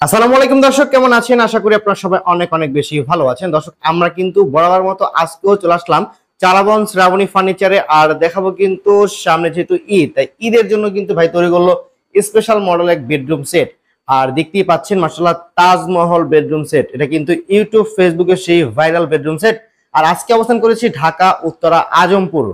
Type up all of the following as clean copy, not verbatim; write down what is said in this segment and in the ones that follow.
আসসালামু আলাইকুম দর্শক, কেমন আছেন? আশা করি আপনারা সবাই অনেক অনেক বেশি ভালো আছেন। দর্শক, আমরা কিন্তু বরাবর মতো আজকেও চলে আসলাম চালাবন শ্রাবণী ফার্নিচারে। আর দেখাবো কিন্তু সামনে যেহেতু ঈদ, তাই ঈদের জন্য কিন্তু ভাই তৈরি করলো স্পেশাল মডেল এক বেডরুম সেট। আর দেখতেই পাচ্ছেন মাশাআল্লাহ, তাজমহল বেডরুম সেট। এটা কিন্তু ইউটিউব ফেসবুকে সেই ভাইরাল বেডরুম সেট। আর আজকে অবস্থান করেছি ঢাকা উত্তরা আজমপুর।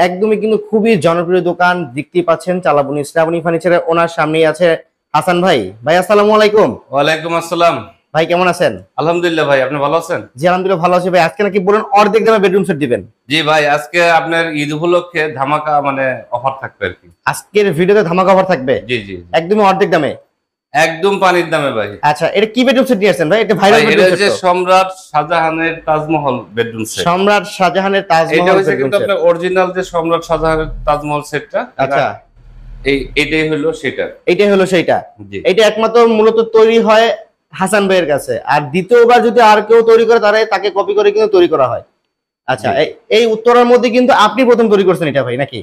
একদমই কিন্তু খুবই জনপ্রিয় দোকান। দেখতেই পাচ্ছেন চালাবনী শ্রাবণী ফার্নিচারের ওনার সামনেই আছে হাসান ভাই। ভাই আসসালামু আলাইকুম। ওয়ালাইকুম আসসালাম। ভাই কেমন আছেন? আলহামদুলিল্লাহ ভাই, আপনি ভালো আছেন? জি আলহামদুলিল্লাহ ভালো আছি ভাই। আজকে নাকি বলেন অর্ধেক দামে বেডরুম সেট দিবেন? জি ভাই, আজকে আপনার ঈদ উপলক্ষে ধামাকা অফার থাকবে আর কি। আজকের ভিডিওতে ধামাকা অফার থাকবে জি জি জি। একদমই অর্ধেক দামে। একদম পানির দামে ভাই। আচ্ছা, এটা কি বেডরুম সেট নিয়ে আসছেন ভাই? এটা ভাই ভাইরাল এটা বেডরুম হচ্ছে সেট। সম্রাট শাহজাহানের তাজমহল বেডরুম সেট। সম্রাট শাহজাহানের এটা তাজমহল হচ্ছে বেডরুম কিন্তু সেট। আপনার অরিজিনাল যে সম্রাট শাহজাহানের তাজমহল সেটটা। আচ্ছা, এটাই হলো সেটা। এইটাই হলো সেইটা। জি। এটা একমাত্র মূলত তৈরি হয় হাসান ভাইয়ের কাছে। আর দ্বিতীয়বার যদি আর কেউ তৈরি করে তাকে কপি করে কিন্তু তৈরি করা হয়। আচ্ছা, এই উত্তরার মধ্যে কিন্তু আপনি প্রথম তৈরি করছেন এটা ভাই নাকি?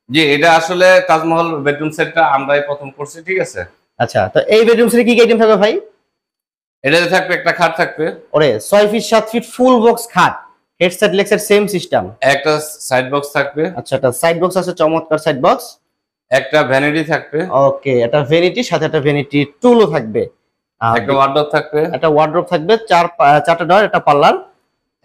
জি, এটা আসলে তাজমহল বেডরুম সেটটা আমরাই প্রথম করছি, ঠিক আছে। আচ্ছা, তো এই বেডরুম সেটে কি কি আইটেম থাকবে ভাই? এটাতে থাকবে একটা খাট থাকবে। ওরে 6 ফিট 7 ফিট ফুল বক্স খাট, হেডসেট লেগসেট সেম সিস্টেম। একটা সাইড বক্স থাকবে। আচ্ছা, একটা সাইড বক্স আছে, চমৎকার সাইড বক্স। একটা ভ্যানিটি থাকবে। ওকে, একটা ভ্যানিটি, সাথে একটা ভ্যানিটি টুলও থাকবে। একটা ওয়ার্ডরোব থাকবে। একটা ওয়ার্ডরোব থাকবে, চারটা ডয়ার, একটা পাল্লার,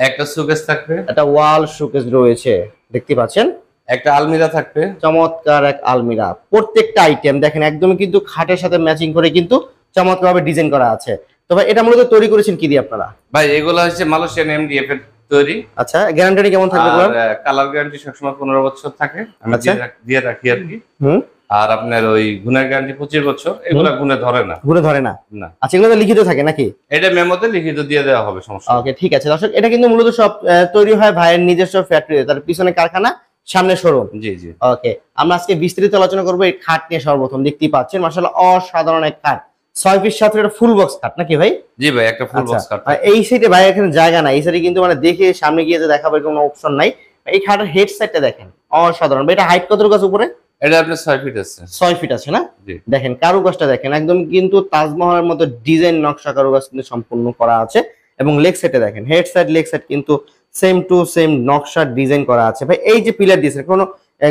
একটা সুকেস থাকবে। একটা ওয়াল শোকেস রয়েছে দেখতে পাচ্ছেন। একটা আলমিরা থাকবে। চমৎকার এক আলমিরা। প্রত্যেকটা আইটেম দেখেন একদমই কিন্তু খাটের সাথে ম্যাচিং করে কিন্তু চমৎকারভাবে ডিজাইন করা আছে। তবে এটা মূলত তৈরি করেছেন কি দিয়ে আপনারা? ভাই এগুলো হচ্ছে মালয়েশিয়ান এমডিএফ এর তৈরি। আচ্ছা, গ্যারান্টি কেমন থাকবে আর এগুলোর? কালার গ্যারান্টি সবসময় 15 বছর থাকে, আমি আচ্ছা। দিয়ে রাখি আর কি। হুম। আর আপনার ওই গুণের গ্যারান্টি 25 বছর। এগুলা গুণে ধরে না। ঘুরে ধরে না? না, আচ্ছা, এগুলো তো লিখিত থাকে নাকি? এটা মেমোতে লিখিত দিয়ে দেওয়া হবে, সমস্যা নেই। ওকে, ঠিক আছে দর্শক, এটা কিন্তু মূলত সব তৈরি হয় ভাইয়ের নিজস্ব ফ্যাক্টরি, তার পিছনে কারখানা, সামনে শোরুম। জি জি। ওকে, আমরা আজকে বিস্তারিত আলোচনা করবো এই খাট নিয়ে। সর্বপ্রথম দেখতেই পাচ্ছেন মাশাআল্লাহ অসাধারণ এক খাট, 6 ফিট 7 ফিট ফুল বক্স খাট নাকি ভাই? জি ভাই, একটা ফুল বক্স কাট। আর এই সাইডে ভাই এখানে জায়গা নাই, এই সাইডে কিন্তু মানে দেখে সামনে গিয়ে যে দেখাবার কোনো অপশন নাই। এই খাটের হেড সাইডটা দেখেন অসাধারণ ভাই। এটা হাইট কত আছে উপরে? এটা আপনার 6 ফিট আছে। 6 ফিট আছে না? জি। দেখেন কারুকাজটা দেখেন, একদম কিন্তু তাজমহলের মতো ডিজাইন নকশা কারুকাজ কিন্তু সম্পূর্ণ করা আছে। এবং লেগ সাইডে দেখেন, হেড সাইড লেগ সাইড কিন্তু সেম টু সেম নকশার ডিজাইন করা আছে ভাই। এই যে পিলার দিয়েছে, কোনো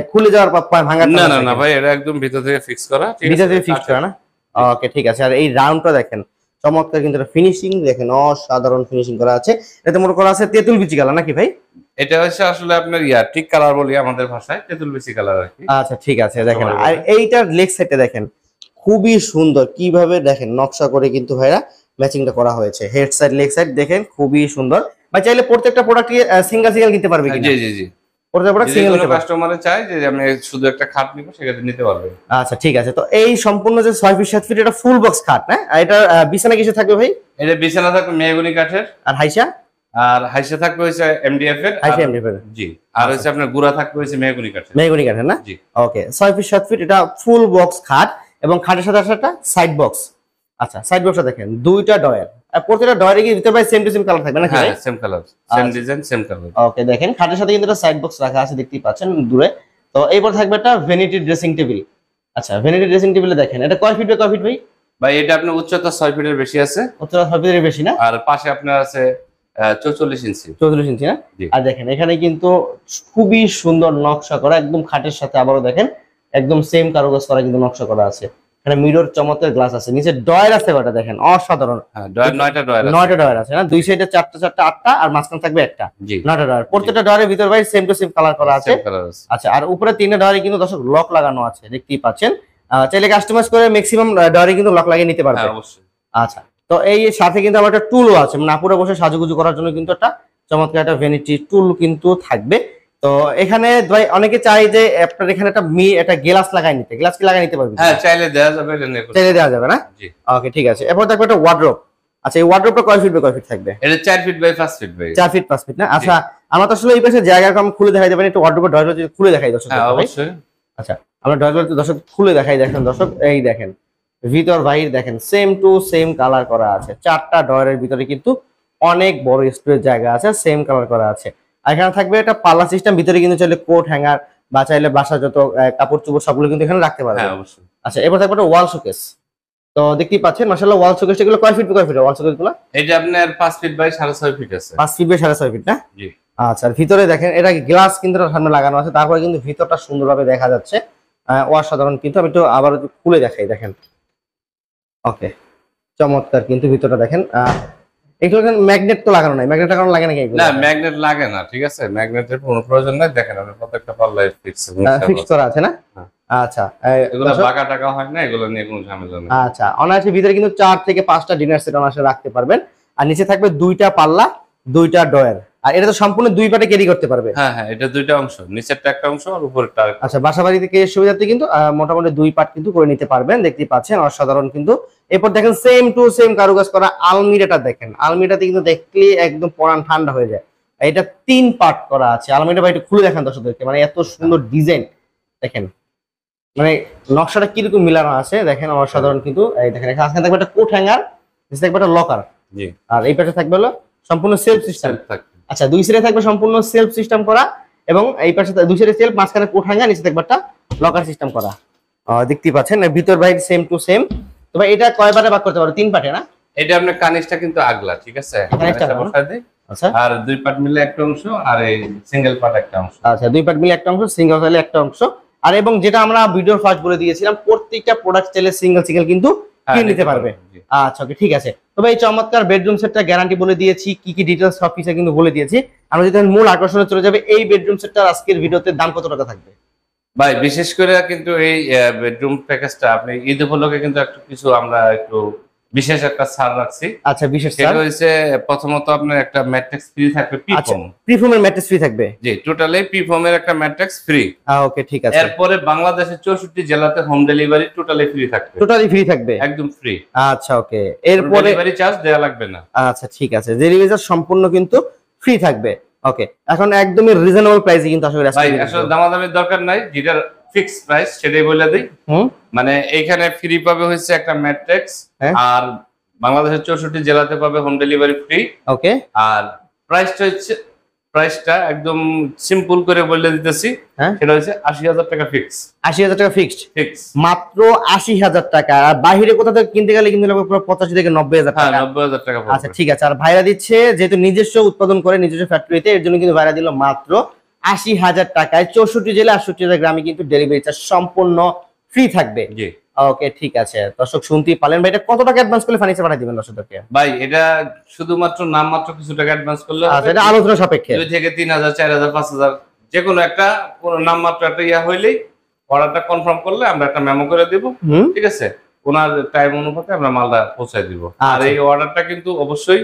খুলে যাওয়ার বা ভাঙার না না না ভাই, এটা একদম ভিতর থেকে ফিক্স করা, ঠিক আছে। ভিতর থেকে ফিক্স করা না? ওকে, ঠিক আছে। আর এই রাউন্ডটা দেখেন চমৎকার, কিন্তু ফিনিশিং দেখেন অসাধারণ ফিনিশিং করা আছে। এতে মনে করা আছে তেঁতুল বিচি কালার নাকি ভাই? এটা হচ্ছে আসলে আপনার টিক কালার বলি আমাদের ভাষায়, তেঁতুল বিচি কালার আর কি। আচ্ছা, ঠিক আছে। দেখেন আর এইটার লেগ সাইডে দেখেন খুবই সুন্দর কিভাবে দেখেন নকশা করে কিন্তু ভাইরা ম্যাচিংটা করা হয়েছে। হেড সাইড লেগ সাইড দেখেন খুবই সুন্দর ভাই। চাইলে প্রত্যেকটা প্রোডাক্ট সিঙ্গেল সিঙ্গেল কিনতে পারবে কিনা? জি জি জি। প্রত্যেকটা প্রোডাক্ট যদি সিঙ্গেল কোনো নিতে পারবে। কাস্টমারে চায় যে আমি শুধু একটা খাট নিব, সেক্ষেত্রে নিতে পারবে। আচ্ছা, ঠিক আছে। তো এই সম্পূর্ণ যে 6 ফিট 7 ফিট এটা ফুল বক্স খাট না? আর এটা বিছানা কিসে থাকবে ভাই? এটা বিছানা থাকবে মেহগনি কাঠের। আর হাইসা? আর হাইসা থাকবে হচ্ছে এমডিএফ এর। হাইসা এমডিএফ এর। জি। আর হচ্ছে আপনার গুড়া থাকবে হচ্ছে মেহগনি কাঠের। মেহগনি কাঠের না? জি। ওকে, 6 ফিট 7 ফিট এটা ফুল বক্স খাট এবং খাটের সাথে একটা সাইড বক্স। আচ্ছা, সাইড বক্সটা দেখেন দুইটা ডয়ার। আর প্রত্যেকটা ডয়ারে কি ভিতরে ভাই সেম টু সেম কালার থাকবে নাকি ভাই? হ্যাঁ, same colour, same design, same colour. Okay, দেখেন খাটের সাথে কিন্তু একটা সাইড বক্স রাখা আছে দেখতেই পাচ্ছেন দূরে। তো এইবার থাকবে একটা ভ্যানিটি ড্রেসিং টেবিল। আচ্ছা, ভ্যানিটি ড্রেসিং টেবিলে দেখেন এটা কয় ফিট বাই কয় ফিট ভাই? ভাই এটা আপনার উচ্চতা 6 ফিটের বেশি আছে। উচ্চতা 6 ফিটের বেশি না? আর পাশে আপনার আছে 44 ইঞ্চি। 34 ইঞ্চি না? জি। আর দেখেন এখানে কিন্তু খুবই সুন্দর নকশা করা, একদম খাটের সাথে আবারও দেখেন একদম সেম কারুকাজ করা কিন্তু নকশা করা আছে। এখানে মিরর চমৎকার গ্লাস আছে, নিচে ডয়ার আছে কয়টা দেখেন অসাধারণ। হ্যাঁ, ডয়ার 9টা ডয়ার আছে। 9টা ডয়ার আছে না? দুই সাইডে 4টা 4টা 8টা, আর মাঝখানে থাকবে একটা। জি। 9টা ডয়ার, প্রত্যেকটা ডয়ারের ভিতর ভাই সেম টু সেম কালার করা আছে। সেম কালার আছে। আচ্ছা, আর উপরে 3টা ডয়ারে কিন্তু দর্শক লক লাগানো আছে দেখতেই পাচ্ছেন। চাইলে কাস্টমাইজ করে ম্যাক্সিমাম ডয়ারে কিন্তু লক লাগিয়ে নিতে পারবে। হ্যাঁ, অবশ্যই। আচ্ছা, তো এই সাথে কিন্তু আমার একটা টুলও আছে, মানে আপুরে বসে সাজুগুজু করার জন্য কিন্তু একটা চমৎকার একটা ভ্যানিটি টুল কিন্তু থাকবে। তো এখানে ভাই অনেকে চাই যে আপনার এখানে একটা গ্লাস লাগাই নিতে, গ্লাস কি লাগাই নিতে পারবে? হ্যাঁ, চাইলে দেওয়া যাবে, এটা নিয়ে কোনো- চাইলে দেওয়া যাবে না? জি। ওকে, ঠিক আছে। এরপর থাকবে একটা ওয়ার্ডরোব। আচ্ছা, এই ওয়ার্ডরোবটা কয় ফিট বাই কয় ফিট থাকবে? এটা 4 ফিট বাই 5 ফিট ভাই। 4 ফিট 5 ফিট না? আচ্ছা, আমরা তো আসলে এই পাশে জায়গা কম, খুলে দেখাই দেবেন একটু ওয়ার্ডরোবের ডয়ার যদি খুলে দেখাই দর্শক? হ্যাঁ, অবশ্যই। আচ্ছা, আমরা ডয়ার দর্শক খুলে দেখাই। দেখেন দর্শক, এই দেখেন ভিতর বাইরে দেখেন সেম টু সেম কালার করা আছে। 4টা ডয়ারের ভিতরে কিন্তু অনেক বড় স্পেস জায়গা আছে, সেম কালার করা আছে। আর এখানে থাকবে একটা পাল্লা সিস্টেম, ভিতরে কিন্তু চাইলে কোট হ্যাঙ্গার বা চাইলে বাসা যত কাপড় চোপড় সবগুলো কিন্তু এখানে রাখতে পারবে। হ্যাঁ, অবশ্যই। আচ্ছা, এবার থাকবে একটা ওয়াল শোকেস। তো দেখতেই পাচ্ছেন মাশাআল্লাহ ওয়াল শোকেস এগুলো কয় ফিট বাই কয় ফিট ওয়াল শোকেস গুলো? এটা আপনার 5 ফিট বাই 6.5 ফিট আছে। 5 ফিট বাই 6.5 ফিট না? জি। আচ্ছা, আর ভিতরে দেখেন এটা গ্লাস কিন্তু সামনে লাগানো আছে, তারপরে কিন্তু ভিতরটা সুন্দরভাবে দেখা যাচ্ছে। অসাধারণ কিন্তু, আমি একটু আবার খুলে দেখাই, দেখেন। ওকে, চমৎকার কিন্তু ভিতরটা দেখেন। এগুলো ম্যাগনেট তো লাগানো নাই, ম্যাগনেট লাগানো লাগে নাকি এগুলো? না, ম্যাগনেট লাগে না, ঠিক আছে, ম্যাগনেটের কোনো প্রয়োজন নাই। দেখেন আপনি প্রত্যেকটা পাল্লায় ফিক্স করা আছে না? আচ্ছা, এগুলো বাঁকা টাকা হয় না, এগুলো নিয়ে কোনো ঝামেলা নেই। আচ্ছা, অনায়াসে ভিতরে কিন্তু 4 থেকে 5টা ডিনার সেট অনায়াসে রাখতে পারবেন। আর নিচে থাকবে 2টা পাল্লা, 2টা ডয়ার। আর এটা তো সম্পূর্ণ 2 পাটে ক্যারি করতে পারবে। হ্যাঁ হ্যাঁ, এটা 2টা অংশ, নিচেরটা একটা অংশ আর উপরেরটা আরেকটা। আচ্ছা, বাসাবাড়ি থেকে সুবিধাতে কিন্তু মোটামুটি 2 পার্ট কিন্তু করে নিতে পারবেন। দেখতেই পাচ্ছেন অসাধারণ কিন্তু। এরপর দেখেন সেম টু সেম কারুকাজ করা আলমিরাটা দেখেন। আলমিরাতে কিন্তু দেখলে একদম পরান ঠান্ডা হয়ে যায়। এটা 3 পার্ট করা আছে। আলমিরাটা ভাই একটু খুলে দেখেন দর্শকদেরকে, মানে এত সুন্দর ডিজাইন দেখেন, মানে নকশাটা কিরকম মিলানো আছে দেখেন, অসাধারণ কিন্তু। এই দেখেন এখানে থাকবে একটা কোট হ্যাঙ্গার, নিচে থাকবে একটা লকার, জি, আর এই পাশে থাকবে হলো সম্পূর্ণ সেলফ সিস্টেম। আচ্ছা, 2 সাইডে থাকবে সম্পূর্ণ সেলফ সিস্টেম করা, এবং এই পাশে 2 সাইডে সেলফ, মাঝখানে কোট হ্যাঙ্গার, নিচে থাকবে একটা লকার সিস্টেম করা। দেখতেই পাচ্ছেন ভিতর বাইরে সেম টু সেম। তো ভাই এটা কয় পার্টে ভাগ করতে পারো? 3 পার্টে না? এটা আপনার কানিসটা কিন্তু আগলা, ঠিক আছে, কানিসটা বসায় দেই। আচ্ছা, আর 2 পার্ট মিলে একটা অংশ, আর এই সিঙ্গেল পার্ট একটা অংশ। আচ্ছা, 2 পার্ট মিলে একটা অংশ, সিঙ্গেল চাইলে একটা অংশ। আর এবং যেটা আমরা ভিডিওর ফার্স্ট বলে দিয়েছিলাম, প্রত্যেকটা প্রোডাক্ট চাইলে সিঙ্গেল সিঙ্গেল কিন্তু কিনে নিতে পারবে। আচ্ছা, ওকে, ঠিক আছে। তো ভাই চমৎকার বেডরুম সেটটা গ্যারান্টি বলে দিয়েছি, কি কি ডিটেইলস সব কিছু কিন্তু বলে দিয়েছি। আমরা যদি মূল আকর্ষণে চলে যাবে, এই বেডরুম সেটটার আজকের ভিডিওতে দাম কত টাকা থাকবে ভাই? বিশেষ করে কিন্তু এই বেডরুম প্যাকেজটা আপনি ঈদ উপলক্ষে কিন্তু একটু কিছু আমরা একটু বিশেষ একটা ছাড় রাখছি। আচ্ছা, বিশেষ সেটা হইছে প্রথমত আপনার একটা ম্যাট্রিক্স ফ্রি থাকবে, আচ্ছা, পিফর্ম। প্রিফর্মের ম্যাট্রেস ফ্রি থাকবে? জি, টোটালি পিফর্মের একটা ম্যাট্রিক্স ফ্রি। ওকে, ঠিক আছে। এরপরে বাংলাদেশের 64 জেলাতে হোম ডেলিভারি টোটালি ফ্রি থাকবে। টোটালি ফ্রি থাকবে, একদম ফ্রি। আচ্ছা, ওকে। এরপরে ডেলিভারি চার্জ দেয়া লাগবে না। আচ্ছা, ঠিক আছে, ডেলিভারি চার্জ সম্পূর্ণ কিন্তু ফ্রি থাকবে। ওকে, এখন একদমই রিজনেবল প্রাইসে কিন্তু আশা করি ভাই আসলে দামাদামির দরকার নাই, যেটা ফিক্স প্রাইস সেটাই বলে দেই। মানে এইখানে ফ্রি পাবে হচ্ছে একটা ম্যাট্রিক্স, আর বাংলাদেশের 64 জেলাতে পাবে হোম ডেলিভারি ফ্রি। ওকে, আর প্রাইসটা একদম সিম্পল করে বলে দিতেছি, সেটা হচ্ছে 80,000 টাকা ফিক্স। 80,000 টাকা ফিক্সড, ফিক্স মাত্র 80,000 টাকা। আর বাইরে কোথা থেকে কিনতে গেলে কিন্তু লাগবে পুরো 85 থেকে 90,000 হ্যাঁ, টাকা। 90,000 টাকা পড়বে। আচ্ছা, ঠিক আছে। আর ভাইরা দিচ্ছে যেহেতু নিজস্ব উৎপাদন করে নিজস্ব ফ্যাক্টরিতে, এর জন্য কিন্তু ভাইরা দিল মাত্র 80,000 টাকায়। 64 জেলা 68 গ্রামে কিন্তু ডেলিভারি চার্জ সম্পূর্ণ ফ্রি থাকবে। জি, ওকে, ঠিক আছে। দর্শক শুনতেই পারলেন ভাই, এটা কত টাকা অ্যাডভান্স করলে ফার্নিচার পাঠিয়ে দিবেন দর্শকদেরকে? ভাই এটা শুধুমাত্র নামমাত্র কিছু টাকা অ্যাডভান্স করলে আচ্ছা, এটা আলোচনা সাপেক্ষে 2 থেকে 3,000, 4,000, 5,000 যে কোনো একটা কোনো নামমাত্র একটা ইয়া হইলেই অর্ডারটা কনফার্ম করলে আমরা একটা মেমো করে দিব, ঠিক আছে, ওনার টাইম অনুপাতে আমরা মালটা পৌঁছায় দিব। আর এই অর্ডারটা কিন্তু অবশ্যই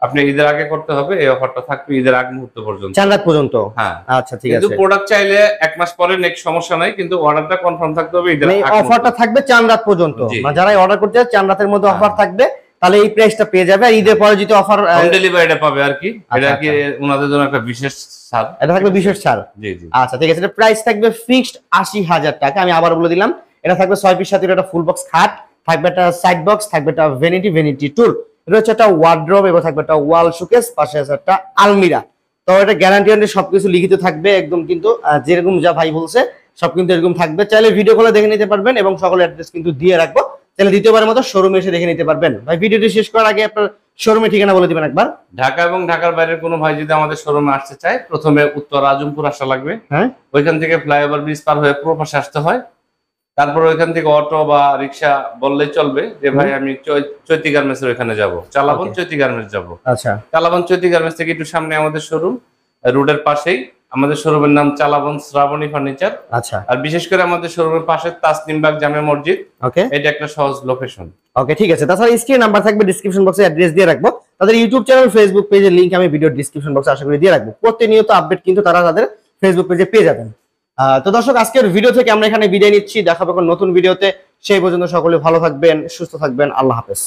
আপনি ঈদের আগে করতে হবে। এই অফারটা থাকবে ঈদের আগ মুহূর্ত পর্যন্ত, 4 রাত পর্যন্ত। হ্যাঁ, আচ্ছা, ঠিক আছে। কিন্তু প্রোডাক্ট চাইলে 1 মাস পরে নেক্সট সমস্যা নাই, কিন্তু অর্ডারটা কনফার্ম থাকতে হবে ঈদের এই আগ অফারটা থাকবে 4 রাত পর্যন্ত। মানে যারা অর্ডার করতে চায় 4 রাতের মধ্যে অফার থাকবে, তাহলে এই প্রাইসটা পেয়ে যাবে। আর ঈদের পরে যদি অফার হোম ডেলিভারিটা পাবে আর কি, এটা কি ওনাদের জন্য একটা বিশেষ ছাড়, এটা থাকবে বিশেষ ছাড়। জি জি। আচ্ছা, ঠিক আছে। এটা প্রাইস থাকবে ফিক্সড 80,000 টাকা। আমি আবার বলে দিলাম, এটা থাকবে 6 পিস সাথে একটা ফুল বক্স খাট, থাকবে একটা সাইড বক্স, থাকবে একটা ভ্যানিটি টুল, এটা হচ্ছে একটা ওয়ার্ড্রোব, এবং থাকবে একটা ওয়াল শোকেস, পাশে আছে একটা আলমিরা। তো এটা গ্যারান্টি সবকিছু লিখিত থাকবে একদম, কিন্তু যেরকম যা ভাই বলছে সব কিন্তু এরকম থাকবে। চাইলে ভিডিও কলে দেখে নিতে পারবেন, এবং সকলের অ্যাড্রেস কিন্তু দিয়ে রাখবো, তাহলে দ্বিতীয়বারের মতো শোরুমে এসে দেখে নিতে পারবেন। ভাই ভিডিওটি শেষ করার আগে আপনার শোরুমের ঠিকানা বলে দিবেন একবার। ঢাকা এবং ঢাকার বাইরের কোনো ভাই যদি আমাদের শোরুমে আসতে চায়, প্রথমে উত্তর আজমপুর আসা লাগবে। ওইখান থেকে ফ্লাইওভার ব্রিজ পার হয়ে পূর্ব পাশে আসতে হয়। তারপর ওইখান থেকে অটো বা রিক্সা বললেই চলবে যে ভাই আমি চৈতি গার্মেন্টস এর ওখানে যাব, চালাবন চৈতি গার্মেন্টস যাব। আচ্ছা, চালাবন চৈতি গার্মেন্টস থেকে একটু সামনে আমাদের শোরুম, রোডের পাশেই আমাদের শোরুমের নাম চালাবন শ্রাবণী ফার্নিচার। আচ্ছা, আর বিশেষ করে আমাদের শোরুমের পাশে তাসনিমবাগ জামে মসজিদ, ওকে, এটা একটা সহজ লোকেশন। ওকে, ঠিক আছে। তাছাড়া স্ক্রিন নাম্বার থাকবে, ডেসক্রিপশন বক্সে অ্যাড্রেস দিয়ে রাখবো। তাদের ইউটিউব চ্যানেল, ফেসবুক পেজের লিংক আমি ভিডিও ডেসক্রিপশন বক্সে আশা করি দিয়ে রাখবো। প্রতিনিয়ত আপডেট কিন্তু তারা তাদের ফেসবুক পেজে পেয়ে যাবেন। তো দর্শক, আজকের ভিডিও থেকে আমরা এখানে বিদায় নিচ্ছি। দেখা হবে নতুন ভিডিওতে। সেই পর্যন্ত সকলে ভালো থাকবেন, সুস্থ থাকবেন। আল্লাহ হাফেজ।